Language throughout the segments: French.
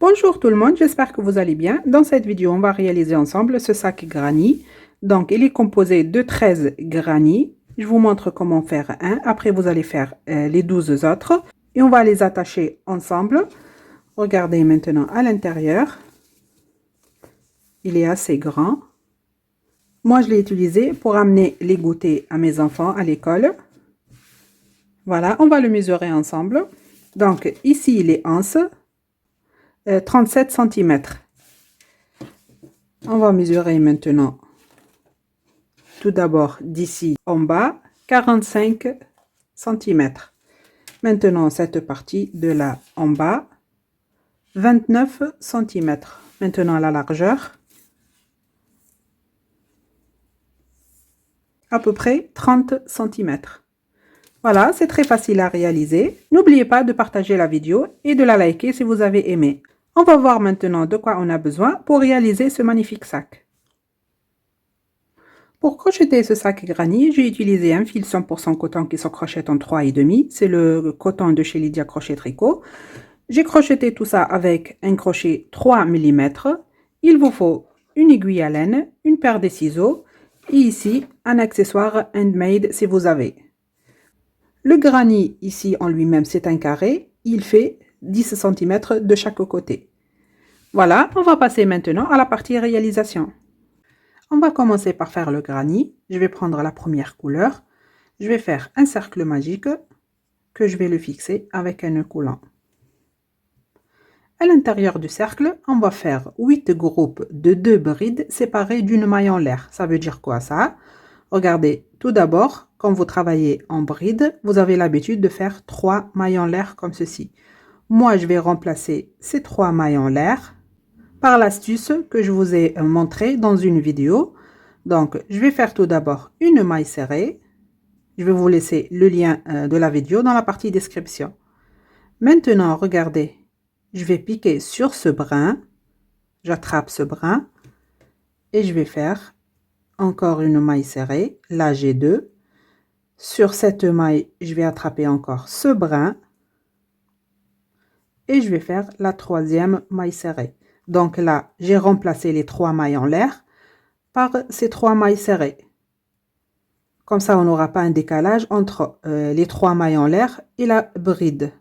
Bonjour tout le monde, j'espère que vous allez bien. Dans cette vidéo, on va réaliser ensemble ce sac granny. Donc, il est composé de 13 granny. Je vous montre comment faire un. Après, vous allez faire les 12 autres. Et on va les attacher ensemble. Regardez maintenant à l'intérieur. Il est assez grand. Moi, je l'ai utilisé pour amener les goûters à mes enfants à l'école. Voilà, on va le mesurer ensemble. Donc, ici, il est anse. 37 cm. On va mesurer maintenant tout d'abord d'ici en bas 45 cm. Maintenant cette partie de là en bas 29 cm. Maintenant la largeur à peu près 30 cm. Voilà, c'est très facile à réaliser. N'oubliez pas de partager la vidéo et de la liker si vous avez aimé. On va voir maintenant de quoi on a besoin pour réaliser ce magnifique sac. Pour crocheter ce sac granny, j'ai utilisé un fil 100% coton qui se crochette en 3,5. C'est le coton de chez Lydia Crochet Tricot. J'ai crocheté tout ça avec un crochet 3 mm. Il vous faut une aiguille à laine, une paire de ciseaux et ici un accessoire handmade si vous avez. Le granny ici en lui-même c'est un carré. Il fait 10 cm de chaque côté. Voilà, on va passer maintenant à la partie réalisation. On va commencer par faire le granny. Je vais prendre la première couleur. Je vais faire un cercle magique que je vais le fixer avec un nœud coulant. À l'intérieur du cercle, on va faire 8 groupes de 2 brides séparées d'une maille en l'air. Ça veut dire quoi ça? Regardez, tout d'abord, quand vous travaillez en bride, vous avez l'habitude de faire 3 mailles en l'air comme ceci. Moi, je vais remplacer ces 3 mailles en l'air par l'astuce que je vous ai montrée dans une vidéo. Donc, je vais faire tout d'abord une maille serrée. Je vais vous laisser le lien de la vidéo dans la partie description. Maintenant, regardez, je vais piquer sur ce brin. J'attrape ce brin et je vais faire encore une maille serrée. Là, j'ai 2. Sur cette maille, je vais attraper encore ce brin et je vais faire la 3e maille serrée. Donc là, j'ai remplacé les 3 mailles en l'air par ces 3 mailles serrées. Comme ça, on n'aura pas un décalage entre les 3 mailles en l'air et la bride.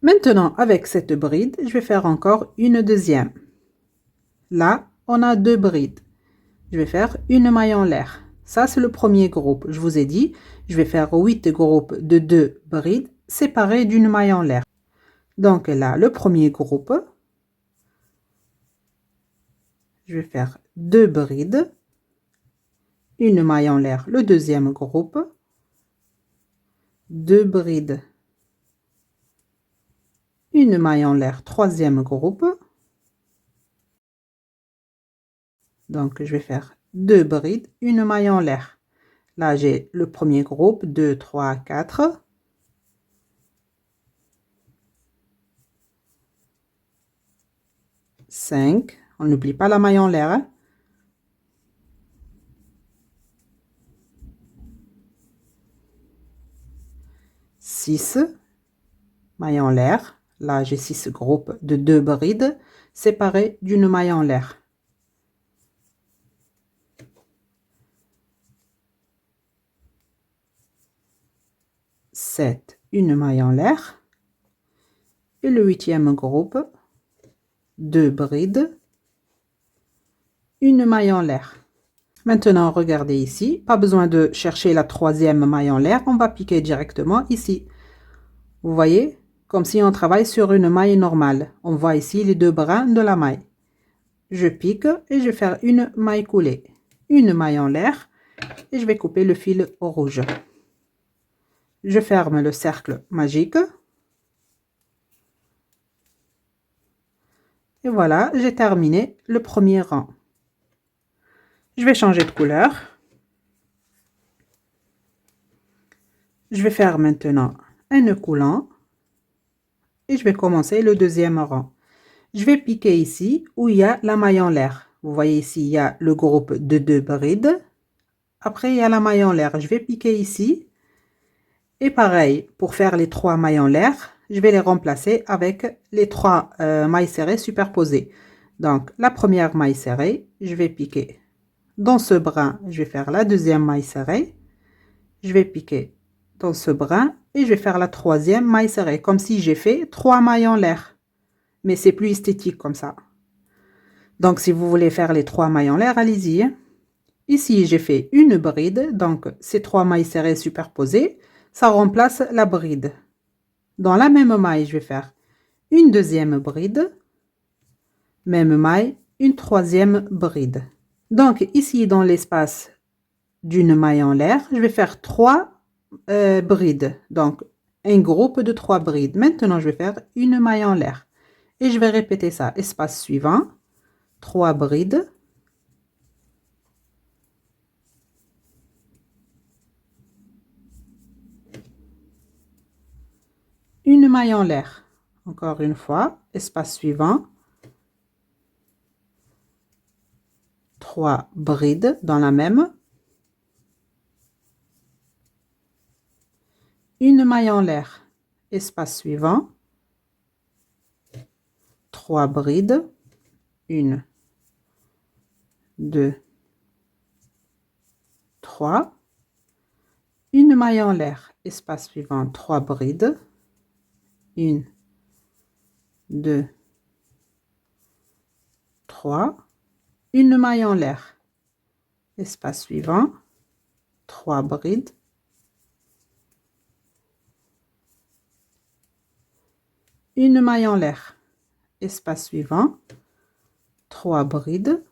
Maintenant, avec cette bride, je vais faire encore une deuxième. Là, on a 2 brides. Je vais faire une maille en l'air. Ça, c'est le premier groupe. Je vous ai dit, je vais faire 8 groupes de 2 brides séparés d'une maille en l'air. Donc là, le premier groupe, je vais faire 2 brides, une maille en l'air. Le deuxième groupe, 2 brides, une maille en l'air. Troisième groupe. Donc, je vais faire 2 brides, une maille en l'air. Là, j'ai le premier groupe, 2, 3, 4. Cinq. On n'oublie pas la maille en l'air. Hein? 6. Maille en l'air. Là, j'ai 6 groupes de 2 brides séparés d'une maille en l'air. 7, une maille en l'air. Et le 8e groupe, 2 brides, une maille en l'air. Maintenant, regardez ici, pas besoin de chercher la 3e maille en l'air, on va piquer directement ici. Vous voyez, comme si on travaille sur une maille normale. On voit ici les 2 brins de la maille. Je pique et je vais faire une maille coulée, une maille en l'air et je vais couper le fil au rouge. Je ferme le cercle magique. Et voilà, j'ai terminé le premier rang. Je vais changer de couleur. Je vais faire maintenant un nœud coulant. Et je vais commencer le deuxième rang. Je vais piquer ici où il y a la maille en l'air. Vous voyez ici, il y a le groupe de 2 brides. Après, il y a la maille en l'air. Je vais piquer ici. Et pareil, pour faire les 3 mailles en l'air, je vais les remplacer avec les 3 mailles serrées superposées. Donc, la première maille serrée, je vais piquer dans ce brin, je vais faire la deuxième maille serrée. Je vais piquer dans ce brin et je vais faire la troisième maille serrée, comme si j'ai fait 3 mailles en l'air. Mais c'est plus esthétique comme ça. Donc, si vous voulez faire les 3 mailles en l'air, allez-y. Ici, j'ai fait une bride, donc ces 3 mailles serrées superposées, ça remplace la bride. Dans la même maille, je vais faire une deuxième bride, même maille, une troisième bride. Donc ici, dans l'espace d'une maille en l'air, je vais faire 3 brides. Donc, un groupe de 3 brides. Maintenant, je vais faire une maille en l'air. Et je vais répéter ça. Espace suivant, 3 brides. Une maille en l'air. Encore une fois, espace suivant, 3 brides dans la même. Une maille en l'air. Espace suivant, 3 brides. 1, 2, 3. Une maille en l'air. Espace suivant, 3 brides. 1, 2, 3. Une maille en l'air. Espace suivant, 3 brides. Une maille en l'air. Espace suivant, 3 brides.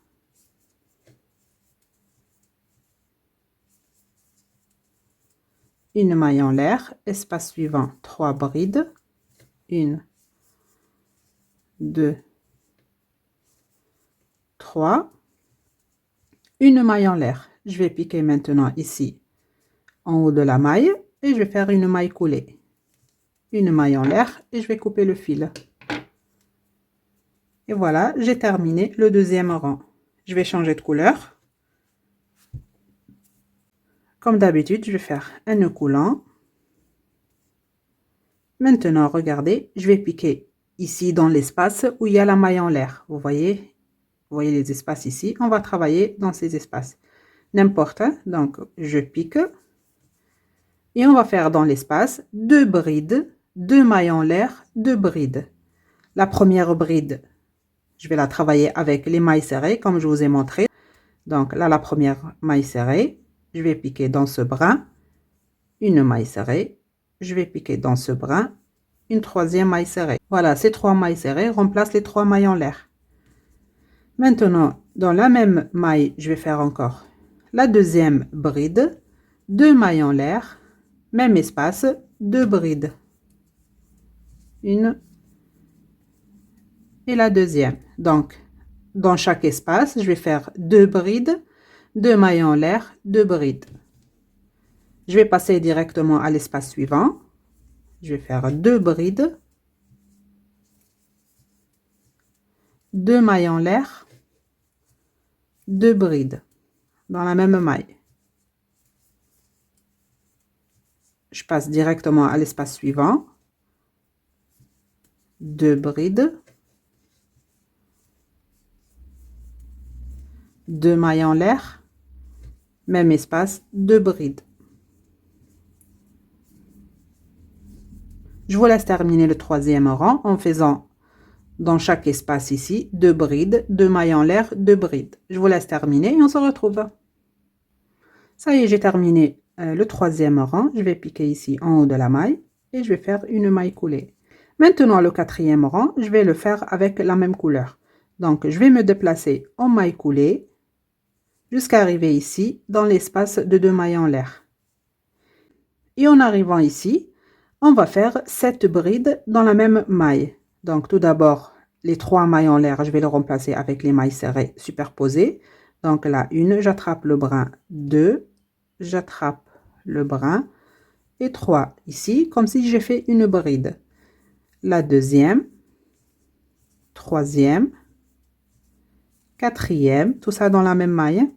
Une maille en l'air. Espace suivant, 3 brides. 1, 2, 3. Une maille en l'air. Je vais piquer maintenant ici en haut de la maille et je vais faire une maille coulée. Une maille en l'air et je vais couper le fil. Et voilà, j'ai terminé le deuxième rang. Je vais changer de couleur. Comme d'habitude, je vais faire un nœud coulant. Maintenant, regardez, je vais piquer ici dans l'espace où il y a la maille en l'air. Vous voyez les espaces ici. On va travailler dans ces espaces. N'importe. Donc, je pique. Et on va faire dans l'espace 2 brides, 2 mailles en l'air, 2 brides. La première bride, je vais la travailler avec les mailles serrées comme je vous ai montré. Donc là, la première maille serrée, je vais piquer dans ce brin, une maille serrée. Je vais piquer dans ce brin, une troisième maille serrée. Voilà, ces 3 mailles serrées remplacent les 3 mailles en l'air. Maintenant, dans la même maille, je vais faire encore la deuxième bride, 2 mailles en l'air, même espace, 2 brides. Une et la deuxième. Donc, dans chaque espace, je vais faire 2 brides, 2 mailles en l'air, 2 brides. Je vais passer directement à l'espace suivant. Je vais faire 2 brides, 2 mailles en l'air, 2 brides dans la même maille. Je passe directement à l'espace suivant. 2 brides, 2 mailles en l'air, même espace, 2 brides. Je vous laisse terminer le troisième rang en faisant dans chaque espace ici 2 brides, 2 mailles en l'air, 2 brides. Je vous laisse terminer et on se retrouve. Ça y est, j'ai terminé le troisième rang. Je vais piquer ici en haut de la maille et je vais faire une maille coulée. Maintenant, le quatrième rang, je vais le faire avec la même couleur. Donc, je vais me déplacer en maille coulée jusqu'à arriver ici dans l'espace de 2 mailles en l'air. Et en arrivant ici, on va faire 7 brides dans la même maille. Donc, tout d'abord, les 3 mailles en l'air, je vais les remplacer avec les mailles serrées superposées. Donc là, une, j'attrape le brin, 2, j'attrape le brin et 3 ici, comme si j'ai fait une bride. La deuxième, troisième, quatrième, tout ça dans la même maille,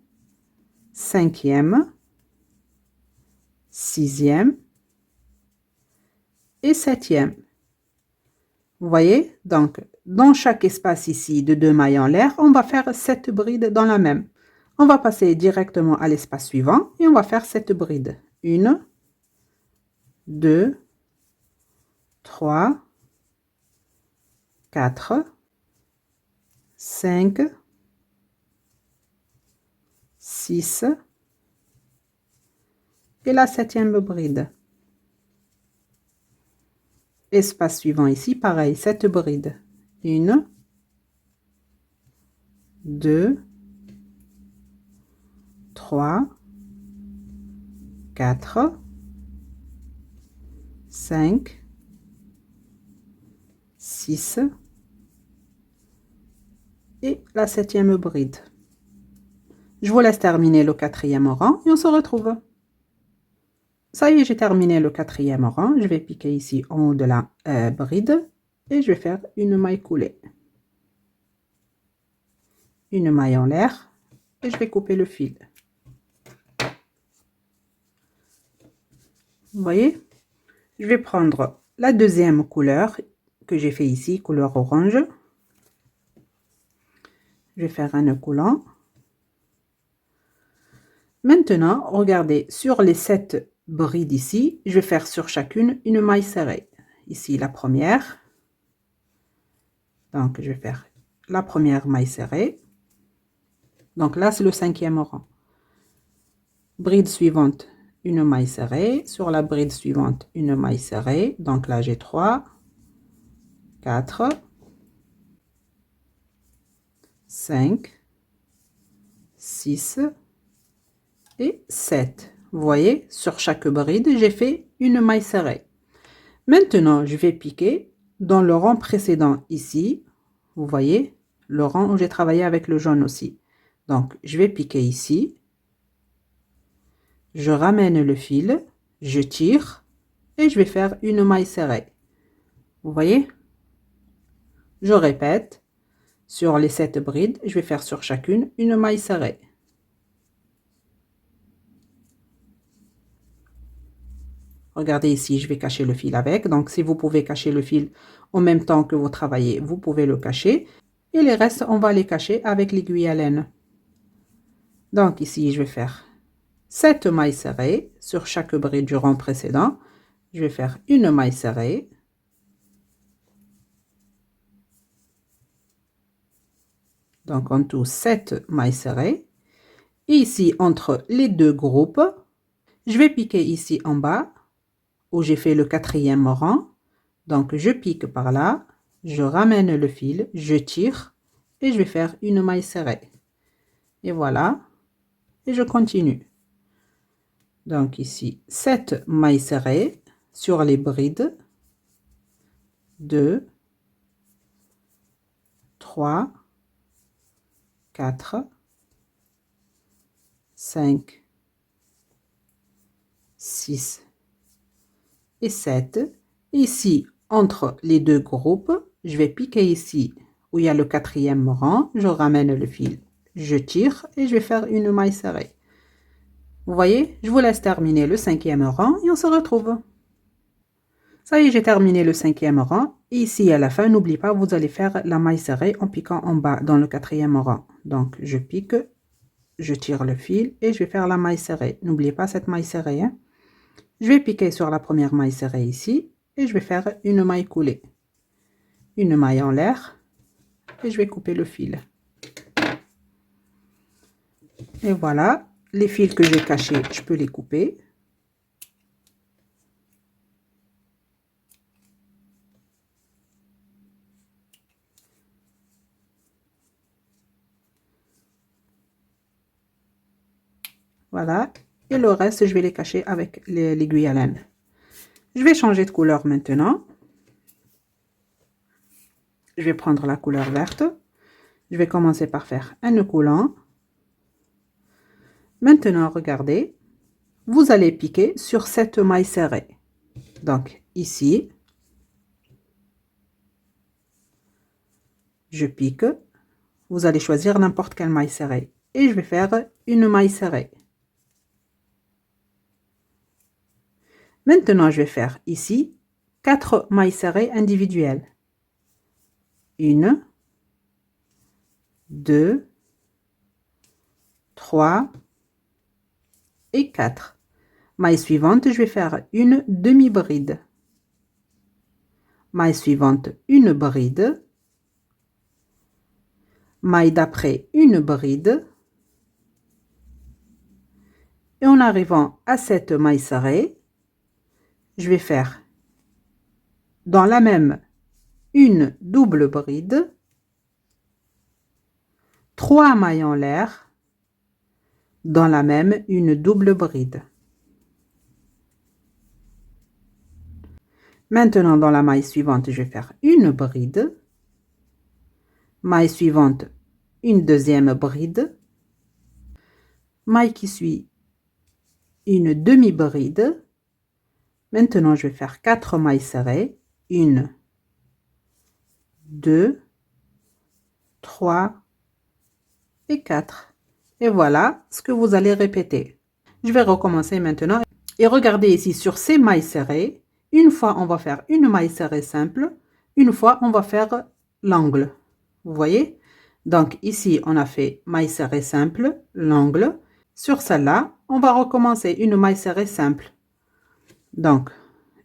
cinquième, sixième, et 7e. Vous voyez? Donc, dans chaque espace ici de 2 mailles en l'air, on va faire 7 brides dans la même. On va passer directement à l'espace suivant et on va faire 7 brides. 1, 2, 3, 4, 5, 6 et la 7e bride. Espace suivant ici, pareil, 7 brides. 1, 2, 3, 4, 5, 6 et la 7e bride. Je vous laisse terminer le 4e rang et on se retrouve. Ça y est, j'ai terminé le 4e rang. Je vais piquer ici en haut de la bride et je vais faire une maille coulée. Une maille en l'air et je vais couper le fil. Vous voyez? Je vais prendre la deuxième couleur que j'ai fait ici, couleur orange. Je vais faire un nœud coulant. Maintenant, regardez, sur les 7 brides ici, je vais faire sur chacune une maille serrée. Ici, la première. Donc, je vais faire la première maille serrée. Donc là, c'est le 5e rang. Bride suivante, une maille serrée. Sur la bride suivante, une maille serrée. Donc là, j'ai 3, 4, 5, 6 et 7. Vous voyez, sur chaque bride, j'ai fait une maille serrée. Maintenant, je vais piquer dans le rang précédent ici. Vous voyez, le rang où j'ai travaillé avec le jaune aussi. Donc, je vais piquer ici. Je ramène le fil, je tire et je vais faire une maille serrée. Vous voyez? Je répète. Sur les 7 brides, je vais faire sur chacune une maille serrée. Regardez ici, je vais cacher le fil avec. Donc, si vous pouvez cacher le fil en même temps que vous travaillez, vous pouvez le cacher. Et les restes, on va les cacher avec l'aiguille à laine. Donc, ici, je vais faire 7 mailles serrées sur chaque bride du rang précédent. Je vais faire une maille serrée. Donc, en tout, 7 mailles serrées. Et ici, entre les deux groupes, je vais piquer ici en bas, où j'ai fait le 4e rang. Donc, je pique par là, je ramène le fil, je tire et je vais faire une maille serrée. Et voilà, et je continue. Donc ici, 7 mailles serrées sur les brides. 2, 3, 4, 5, 6 et 7. Ici, entre les deux groupes, je vais piquer ici où il y a le 4e rang. Je ramène le fil, je tire et je vais faire une maille serrée. Vous voyez, je vous laisse terminer le 5e rang et on se retrouve. Ça y est, j'ai terminé le 5e rang. Et ici, à la fin, n'oubliez pas, vous allez faire la maille serrée en piquant en bas dans le 4e rang. Donc, je pique, je tire le fil et je vais faire la maille serrée. N'oubliez pas cette maille serrée. Hein. Je vais piquer sur la première maille serrée ici et je vais faire une maille coulée. Une maille en l'air et je vais couper le fil. Et voilà, les fils que j'ai cachés, je peux les couper. Voilà, et le reste, je vais les cacher avec l'aiguille à laine. Je vais changer de couleur maintenant. Je vais prendre la couleur verte. Je vais commencer par faire un nœud coulant. Maintenant, regardez, vous allez piquer sur cette maille serrée. Donc, ici, je pique. Vous allez choisir n'importe quelle maille serrée. Et je vais faire une maille serrée. Maintenant, je vais faire ici 4 mailles serrées individuelles. 1, 2, 3 et 4. Maille suivante, je vais faire une demi-bride. Maille suivante, une bride. Maille d'après, une bride. Et en arrivant à cette maille serrée, je vais faire dans la même une double bride, 3 mailles en l'air, dans la même une double bride. Maintenant, dans la maille suivante, je vais faire une bride, maille suivante, une deuxième bride, maille qui suit, une demi-bride. Maintenant, je vais faire 4 mailles serrées, 1, 2, 3 et 4. Et voilà ce que vous allez répéter. Je vais recommencer maintenant. Et regardez ici sur ces mailles serrées, une fois on va faire une maille serrée simple, une fois on va faire l'angle. Vous voyez? Donc ici on a fait maille serrée simple, l'angle. Sur celle-là, on va recommencer une maille serrée simple. Donc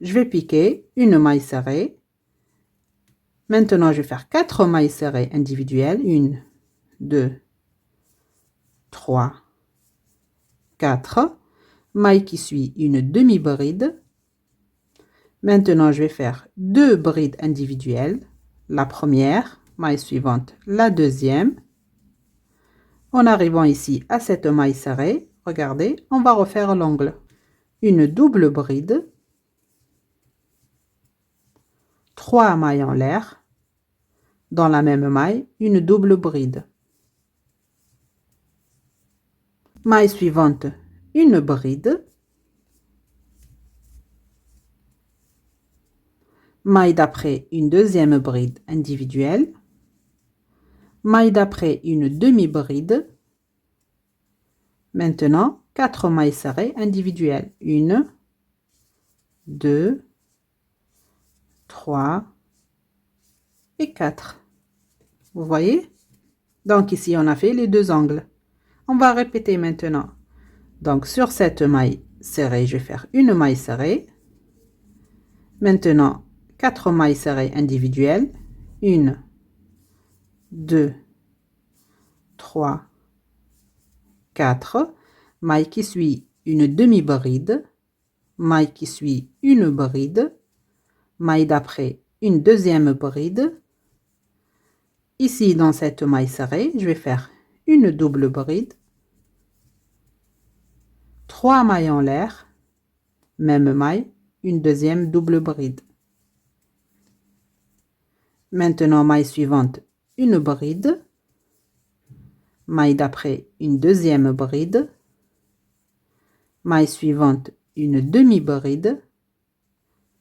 je vais piquer une maille serrée. Maintenant je vais faire 4 mailles serrées individuelles. 1, 2, 3, 4. Maille qui suit, une demi-bride. Maintenant, je vais faire 2 brides individuelles. La première, maille suivante, la deuxième. En arrivant ici à cette maille serrée, regardez, on va refaire l'angle. Une double bride. 3 mailles en l'air. Dans la même maille, une double bride. Maille suivante, une bride. Maille d'après, une deuxième bride individuelle. Maille d'après, une demi-bride. Maintenant, 4 mailles serrées individuelles. 1, 2, 3 et 4. Vous voyez? Donc ici, on a fait les deux angles. On va répéter maintenant. Donc sur cette maille serrée, je vais faire une maille serrée. Maintenant, 4 mailles serrées individuelles. 1, 2, 3, 4. Maille qui suit, une demi-bride. Maille qui suit, une bride. Maille d'après, une deuxième bride. Ici, dans cette maille serrée, je vais faire une double bride. 3 mailles en l'air. Même maille, une deuxième double bride. Maintenant, maille suivante, une bride. Maille d'après, une deuxième bride. Maille suivante, une demi-bride.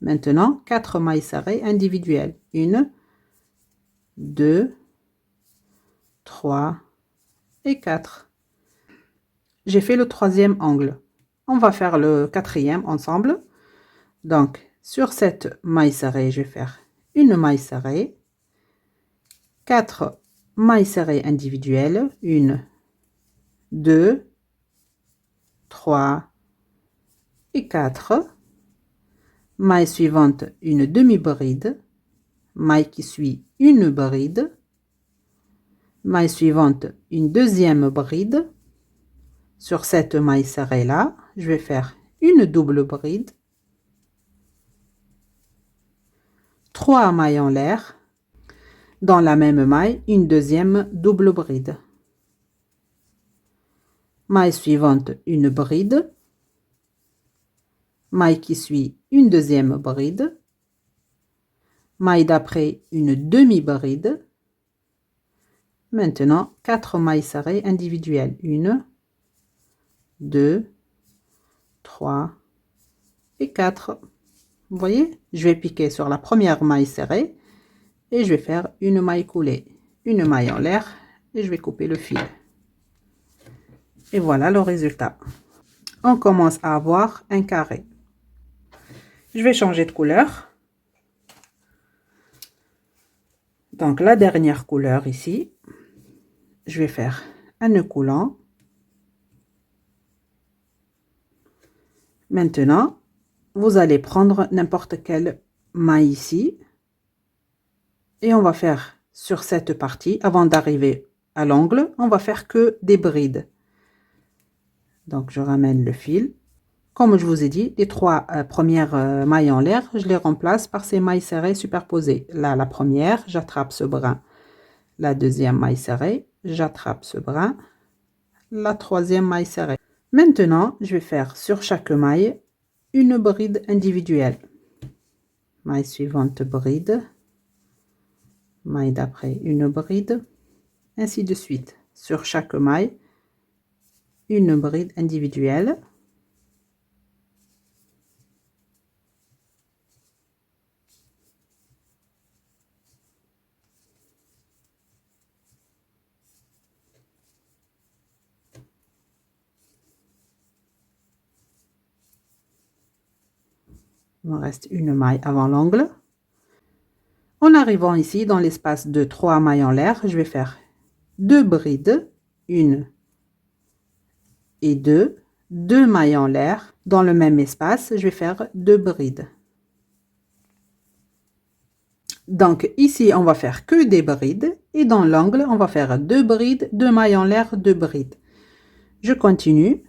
Maintenant, 4 mailles serrées individuelles. 1, 2, 3 et 4. J'ai fait le troisième angle. On va faire le quatrième ensemble. Donc, sur cette maille serrée, je vais faire une maille serrée. 4 mailles serrées individuelles. 1, 2, 3 et 4. Maille suivante, une demi-bride. Maille qui suit, une bride. Maille suivante, une deuxième bride. Sur cette maille serrée là, je vais faire une double bride. 3 mailles en l'air. Dans la même maille, une deuxième double bride. Maille suivante, une bride. Maille qui suit, une deuxième bride. Maille d'après, une demi-bride. Maintenant, 4 mailles serrées individuelles. 1, 2, 3 et 4. Vous voyez, je vais piquer sur la première maille serrée et je vais faire une maille coulée, une maille en l'air et je vais couper le fil. Et voilà le résultat. On commence à avoir un carré. Je vais changer de couleur. Donc la dernière couleur ici, je vais faire un nœud coulant. Maintenant, vous allez prendre n'importe quelle maille ici et on va faire sur cette partie, avant d'arriver à l'angle, on va faire que des brides. Donc je ramène le fil. Comme je vous ai dit, les trois premières mailles en l'air, je les remplace par ces mailles serrées superposées. Là, la première, j'attrape ce brin. La deuxième maille serrée, j'attrape ce brin. La troisième maille serrée. Maintenant, je vais faire sur chaque maille une bride individuelle. Maille suivante, bride. Maille d'après, une bride. Ainsi de suite. Sur chaque maille, une bride individuelle. Il me reste une maille avant l'angle. En arrivant ici dans l'espace de 3 mailles en l'air, je vais faire 2 brides, 1 et 2, 2 mailles en l'air. Dans le même espace, je vais faire 2 brides. Donc ici, on va faire que des brides et dans l'angle, on va faire 2 brides, 2 mailles en l'air, 2 brides. Je continue,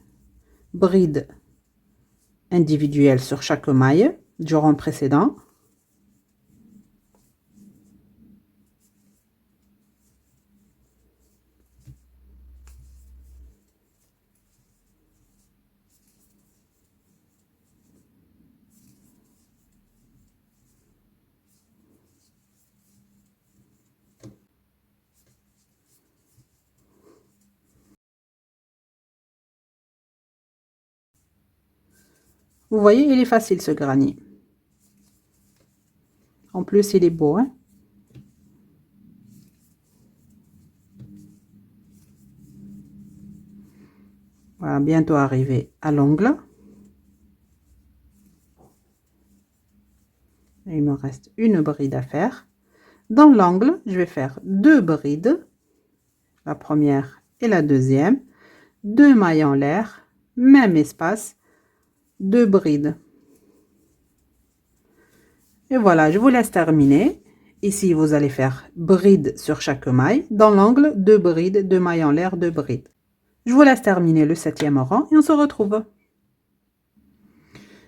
bride individuelle sur chaque maille du rang précédent. Vous voyez, il est facile ce granit. En plus, il est beau, hein? Voilà, bientôt arrivé à l'angle. Il me reste une bride à faire. Dans l'angle, je vais faire 2 brides, la première et la deuxième, 2 mailles en l'air, même espace, 2 brides. Et voilà, je vous laisse terminer. Ici, vous allez faire bride sur chaque maille. Dans l'angle, 2 brides, 2 mailles en l'air, 2 brides. Je vous laisse terminer le 7e rang et on se retrouve.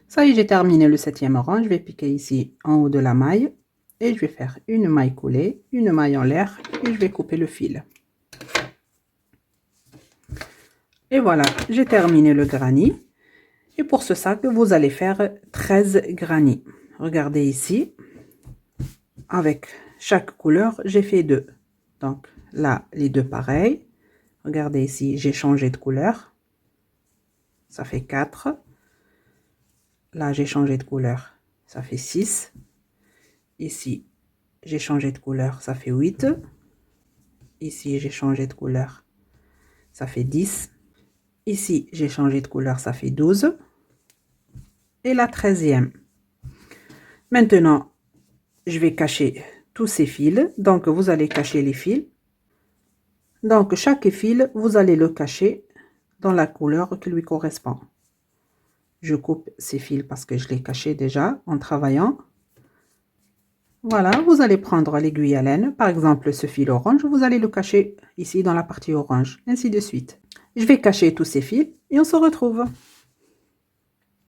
Ça y est, j'ai terminé le 7e rang. Je vais piquer ici en haut de la maille et je vais faire une maille coulée, une maille en l'air et je vais couper le fil. Et voilà, j'ai terminé le granit. Et pour ce sac, vous allez faire 13 granits. Regardez ici, avec chaque couleur, j'ai fait 2. Donc là, les deux pareils. Regardez ici, j'ai changé de couleur. Ça fait 4. Là, j'ai changé de couleur. Ça fait 6. Ici, j'ai changé de couleur. Ça fait 8. Ici, j'ai changé de couleur. Ça fait 10. Ici, j'ai changé de couleur. Ça fait 12. Et la 13e. Maintenant, je vais cacher tous ces fils. Donc, vous allez cacher les fils. Donc, chaque fil, vous allez le cacher dans la couleur qui lui correspond. Je coupe ces fils parce que je les cachais déjà en travaillant. Voilà, vous allez prendre l'aiguille à laine. Par exemple, ce fil orange, vous allez le cacher ici dans la partie orange. Ainsi de suite. Je vais cacher tous ces fils et on se retrouve.